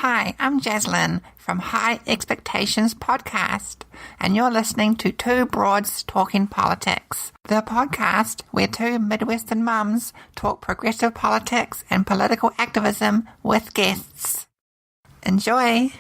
Hi, I'm Jaslyn from High Expectations Podcast, and you're listening to Two Broads Talking Politics, the podcast where two Midwestern mums talk progressive politics and political activism with guests. Enjoy!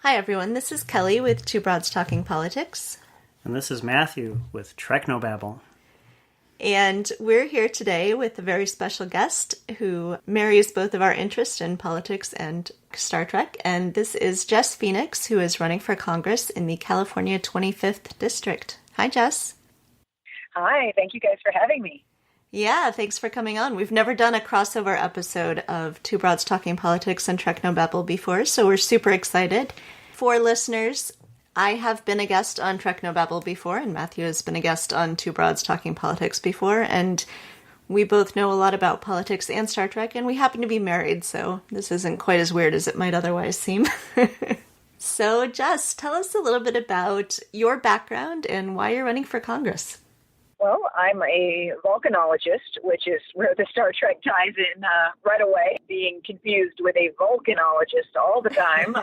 Hi everyone, this is Kelly with Two Broads Talking Politics. And this is Matthew with Treknobabble. And we're here today with a very special guest who marries both of our interests in politics and Star Trek. And this is Jess Phoenix, who is running for Congress in the California 25th District. Hi, Jess. Hi, thank you guys for having me. Yeah, thanks for coming on. We've never done a crossover episode of Two Broads Talking Politics and Treknobabble before, so we're super excited. For listeners, I have been a guest on Treknobabble before, and Matthew has been a guest on Two Broads Talking Politics before, and we both know a lot about politics and Star Trek, and we happen to be married, so this isn't quite as weird as it might otherwise seem. So, Jess, tell us a little bit about your background and why you're running for Congress. Well, I'm a volcanologist, which is where the Star Trek ties in right away. Being confused with a volcanologist all the time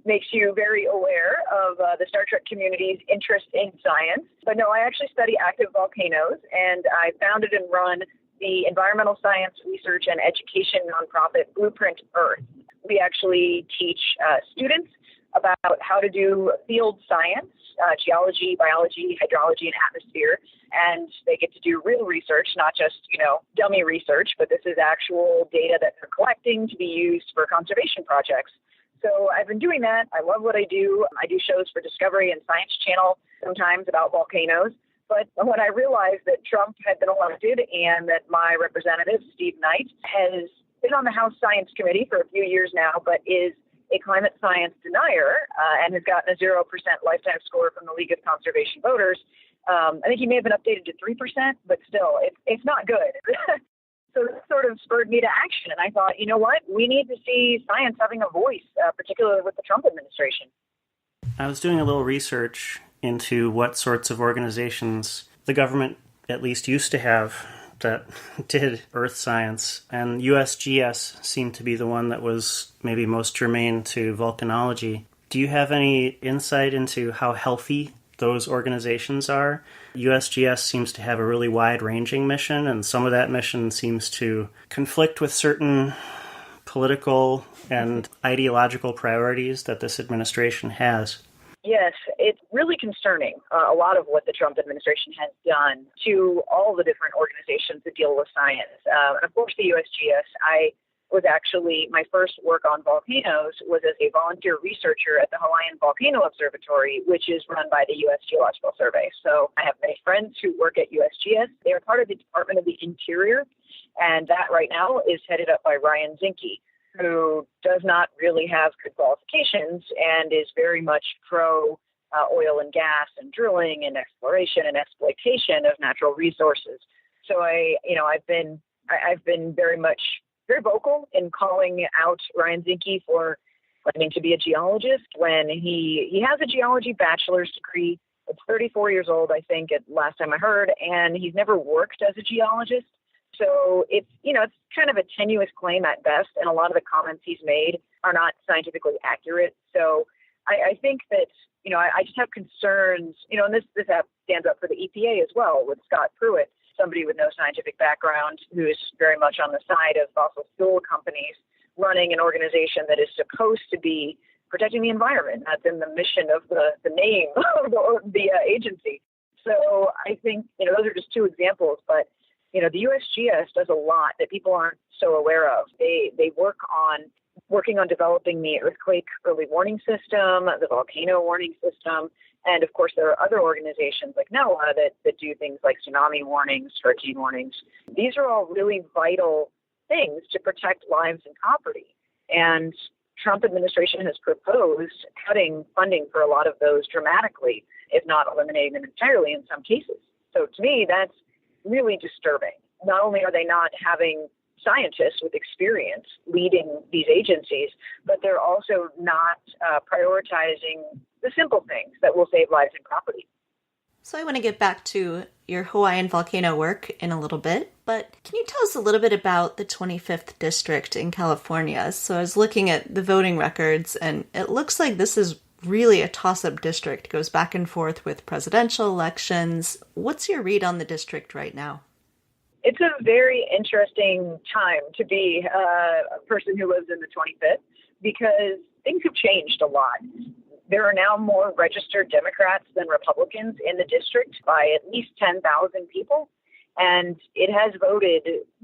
makes you very aware of the Star Trek community's interest in science. But no, I actually study active volcanoes, and I founded and run the environmental science research and education nonprofit Blueprint Earth. We actually teach students about how to do field science, geology, biology, hydrology, and atmosphere. And they get to do real research, not just, dummy research, but this is actual data that they're collecting to be used for conservation projects. So I've been doing that. I love what I do. I do shows for Discovery and Science Channel sometimes about volcanoes. But when I realized that Trump had been elected and that my representative, Steve Knight, has been on the House Science Committee for a few years now, but is a climate science denier and has gotten a 0% lifetime score from the League of Conservation Voters. I think he may have been updated to 3%, but still, it's not good. So that sort of spurred me to action. And I thought, you know what? We need to see science having a voice, particularly with the Trump administration. I was doing a little research into what sorts of organizations the government at least used to have that did earth science, and USGS seemed to be the one that was maybe most germane to volcanology. Do you have any insight into how healthy those organizations are? USGS seems to have a really wide-ranging mission, and some of that mission seems to conflict with certain political and ideological priorities that this administration has. Yes, it's really concerning, a lot of what the Trump administration has done to all the different organizations that deal with science. And of course, the USGS, my first work on volcanoes was as a volunteer researcher at the Hawaiian Volcano Observatory, which is run by the U.S. Geological Survey. So I have many friends who work at USGS. They are part of the Department of the Interior, and that right now is headed up by Ryan Zinke, who does not really have good qualifications and is very much pro oil and gas and drilling and exploration and exploitation of natural resources. So I've been very vocal in calling out Ryan Zinke for claiming to be a geologist when he has a geology bachelor's degree. It's 34 years old, I think, at last time I heard, and he's never worked as a geologist. So it's kind of a tenuous claim at best, and a lot of the comments he's made are not scientifically accurate. So I think that, I just have concerns, and this stands up for the EPA as well with Scott Pruitt, somebody with no scientific background who is very much on the side of fossil fuel companies running an organization that is supposed to be protecting the environment. That's in the mission of the name of the agency. So I think, those are just two examples, but the USGS does a lot that people aren't so aware of. They working on developing the earthquake early warning system, the volcano warning system, and of course there are other organizations like NOAA that do things like tsunami warnings, hurricane warnings. These are all really vital things to protect lives and property. And Trump administration has proposed cutting funding for a lot of those dramatically, if not eliminating them entirely in some cases. So to me, that's really disturbing. Not only are they not having scientists with experience leading these agencies, but they're also not prioritizing the simple things that will save lives and property. So I want to get back to your Hawaiian volcano work in a little bit, but can you tell us a little bit about the 25th district in California? So I was looking at the voting records, and it looks like this is really a toss-up district. It goes back and forth with presidential elections. What's your read on the district right now? It's a very interesting time to be a person who lives in the 25th because things have changed a lot. There are now more registered Democrats than Republicans in the district by at least 10,000 people. And it has voted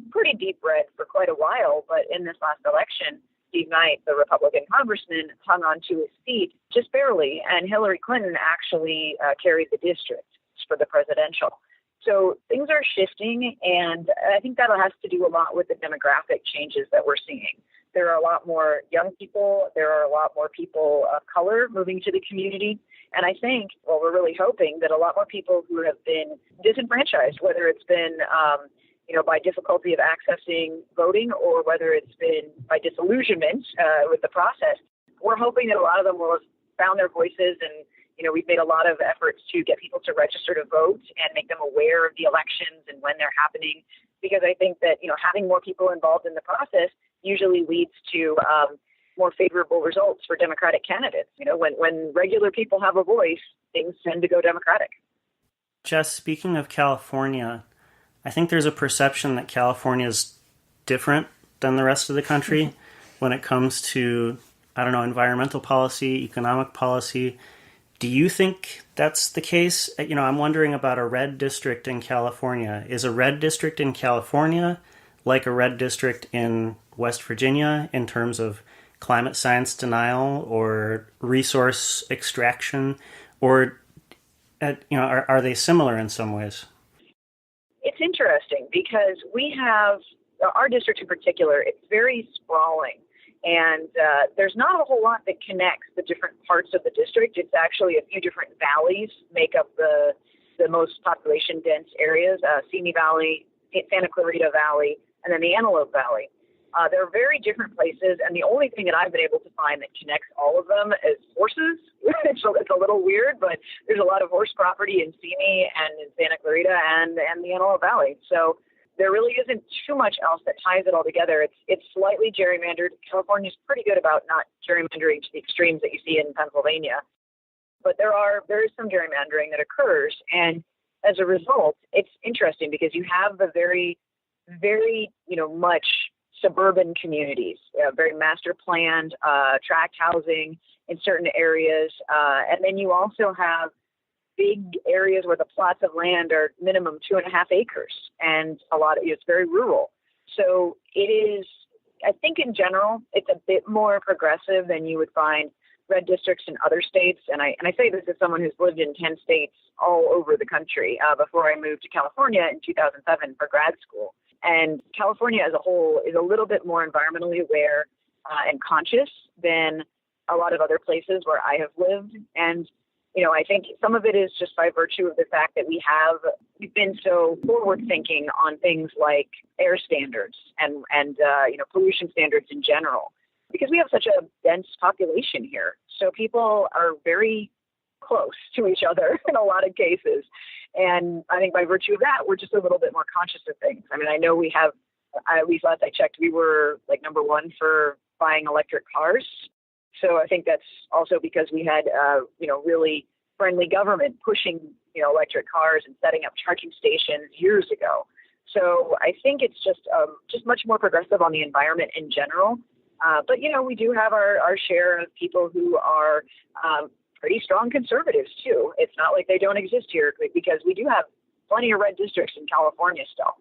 pretty deep red for quite a while. But in this last election, Steve Knight, the Republican congressman, hung on to his seat just barely. And Hillary Clinton actually carried the district for the presidential. So things are shifting, and I think that has to do a lot with the demographic changes that we're seeing. There are a lot more young people. There are a lot more people of color moving to the community. And I think, well, we're really hoping that a lot more people who have been disenfranchised, whether it's been, by difficulty of accessing voting or whether it's been by disillusionment with the process, we're hoping that a lot of them will have found their voices. And we've made a lot of efforts to get people to register to vote and make them aware of the elections and when they're happening, because I think that, having more people involved in the process usually leads to more favorable results for Democratic candidates. When regular people have a voice, things tend to go Democratic. Jess, speaking of California, I think there's a perception that California is different than the rest of the country when it comes to, environmental policy, economic policy. Do you think that's the case? I'm wondering about a red district in California. Is a red district in California like a red district in West Virginia in terms of climate science denial or resource extraction? Or, are they similar in some ways? It's interesting because we have, our district in particular, it's very sprawling. And there's not a whole lot that connects the different parts of the district. It's actually a few different valleys make up the most population-dense areas, Simi Valley, Santa Clarita Valley, and then the Antelope Valley. They're very different places, and the only thing that I've been able to find that connects all of them is horses. It's a little weird, but there's a lot of horse property in Simi and in Santa Clarita and the Antelope Valley. So there really isn't too much else that ties it all together. It's slightly gerrymandered. California's pretty good about not gerrymandering to the extremes that you see in Pennsylvania. But there is some gerrymandering that occurs. And as a result, it's interesting because you have the very, very, much suburban communities, very master planned, tract housing in certain areas. And then you also have big areas where the plots of land are minimum 2.5 acres, and it's very rural. So it is, I think in general, it's a bit more progressive than you would find red districts in other states. And I say this as someone who's lived in 10 states all over the country before I moved to California in 2007 for grad school. And California as a whole is a little bit more environmentally aware and conscious than a lot of other places where I have lived. And I think some of it is just by virtue of the fact that we've been so forward thinking on things like air standards and pollution standards in general, because we have such a dense population here. So people are very close to each other in a lot of cases. And I think by virtue of that, we're just a little bit more conscious of things. I mean, I know we have, at least last I checked, we were like number one for buying electric cars. So I think that's also because we had, really friendly government pushing, electric cars and setting up charging stations years ago. So I think it's just much more progressive on the environment in general. But, we do have our share of people who are pretty strong conservatives, too. It's not like they don't exist here because we do have plenty of red districts in California still.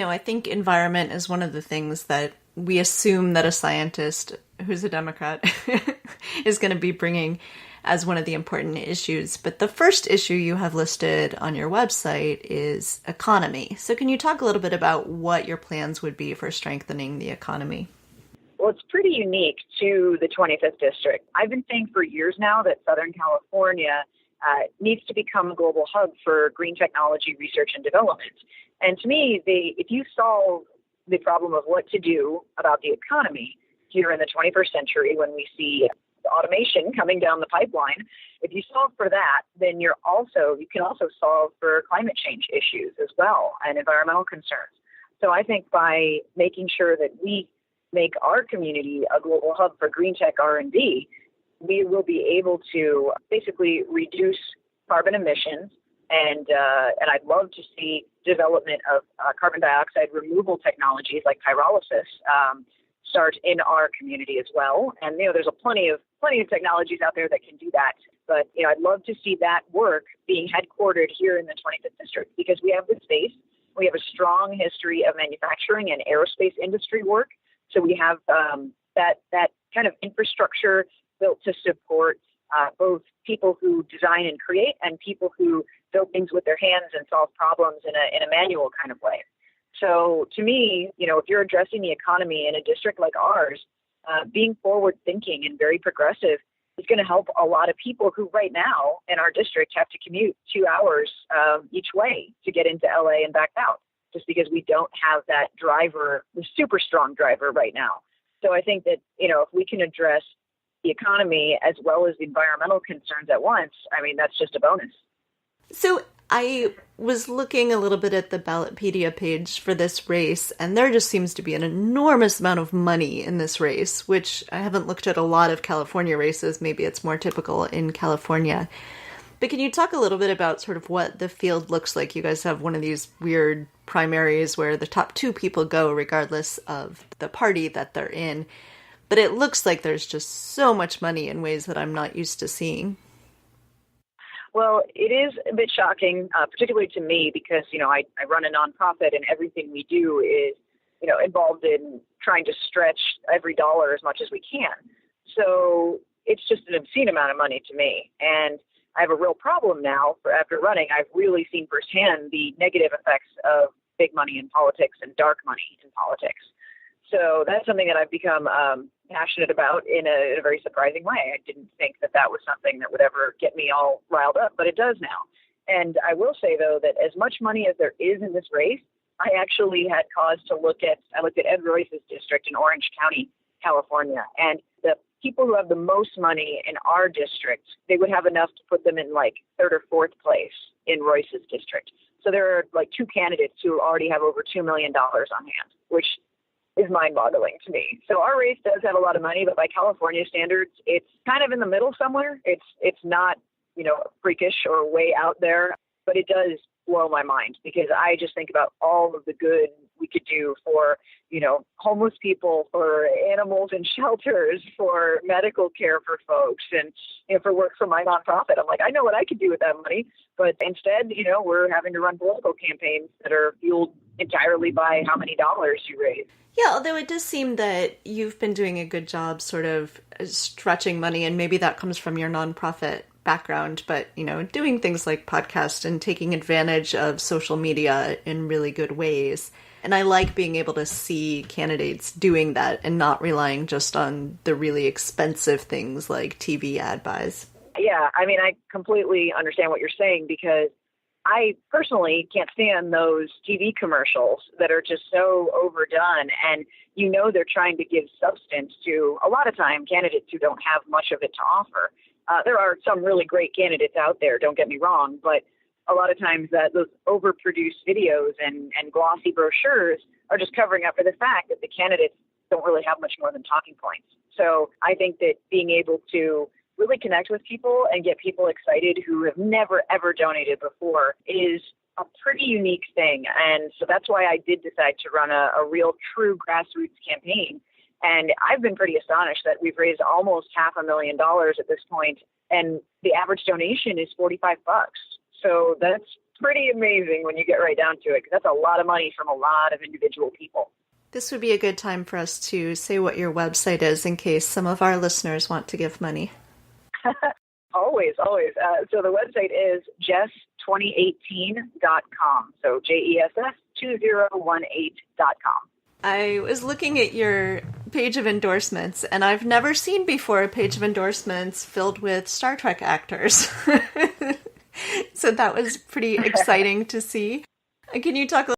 I think environment is one of the things that we assume that a scientist who's a Democrat is going to be bringing as one of the important issues. But the first issue you have listed on your website is economy. So can you talk a little bit about what your plans would be for strengthening the economy? Well, it's pretty unique to the 25th district. I've been saying for years now that Southern California needs to become a global hub for green technology research and development. And to me, if you solve the problem of what to do about the economy here in the 21st century when we see automation coming down the pipeline, if you solve for that, then you can also solve for climate change issues as well and environmental concerns. So I think by making sure that we make our community a global hub for green tech R&D, we will be able to basically reduce carbon emissions, and I'd love to see development of carbon dioxide removal technologies like pyrolysis start in our community as well. And there's plenty of technologies out there that can do that. But I'd love to see that work being headquartered here in the 25th district because we have the space. We have a strong history of manufacturing and aerospace industry work. So we have that kind of infrastructure built to support both people who design and create and people who build things with their hands and solve problems in a manual kind of way. So to me, if you're addressing the economy in a district like ours, being forward thinking and very progressive is going to help a lot of people who right now in our district have to commute 2 hours each way to get into LA and back out, just because we don't have that driver, the super strong driver right now. So I think that, if we can address the economy as well as the environmental concerns at once, that's just a bonus. So I was looking a little bit at the Ballotpedia page for this race, and there just seems to be an enormous amount of money in this race, which I haven't looked at a lot of California races. Maybe it's more typical in California. But can you talk a little bit about sort of what the field looks like? You guys have one of these weird primaries where the top two people go regardless of the party that they're in. But it looks like there's just so much money in ways that I'm not used to seeing. Well, it is a bit shocking, particularly to me, because, I run a nonprofit and everything we do is, involved in trying to stretch every dollar as much as we can. So it's just an obscene amount of money to me. And I have a real problem now after running. I've really seen firsthand the negative effects of big money in politics and dark money in politics. So that's something that I've become passionate about in a very surprising way. I didn't think that was something that would ever get me all riled up, but it does now. And I will say, though, that as much money as there is in this race, I actually had cause to looked at Ed Royce's district in Orange County, California. And the people who have the most money in our district, they would have enough to put them in like third or fourth place in Royce's district. So there are like two candidates who already have over $2 million on hand, which is mind-boggling to me. So our race does have a lot of money, but by California standards, it's kind of in the middle somewhere. It's not, freakish or way out there, but it does blow my mind because I just think about all of the good we could do for, homeless people, for animals in shelters, for medical care for folks, and for work for my nonprofit. I'm like, I know what I could do with that money, but instead, we're having to run political campaigns that are fueled entirely by how many dollars you raise. Yeah, although it does seem that you've been doing a good job sort of stretching money, and maybe that comes from your nonprofit background, but, doing things like podcasts and taking advantage of social media in really good ways. And I like being able to see candidates doing that and not relying just on the really expensive things like TV ad buys. Yeah, I completely understand what you're saying because I personally can't stand those TV commercials that are just so overdone and they're trying to give substance to a lot of time candidates who don't have much of it to offer. There are some really great candidates out there, don't get me wrong, but a lot of times those overproduced videos and glossy brochures are just covering up for the fact that the candidates don't really have much more than talking points. So I think that being able to really connect with people and get people excited who have never, ever donated before is a pretty unique thing. And so that's why I did decide to run a real true grassroots campaign. And I've been pretty astonished that we've raised almost $500,000 at this point, and the average donation is $45. So that's pretty amazing when you get right down to it, because that's a lot of money from a lot of individual people. This would be a good time for us to say what your website is in case some of our listeners want to give money. Always. So the website is jess2018.com. So JESS2018.com. I was looking at your page of endorsements, and I've never seen before a page of endorsements filled with Star Trek actors. So that was pretty exciting to see. Can you talk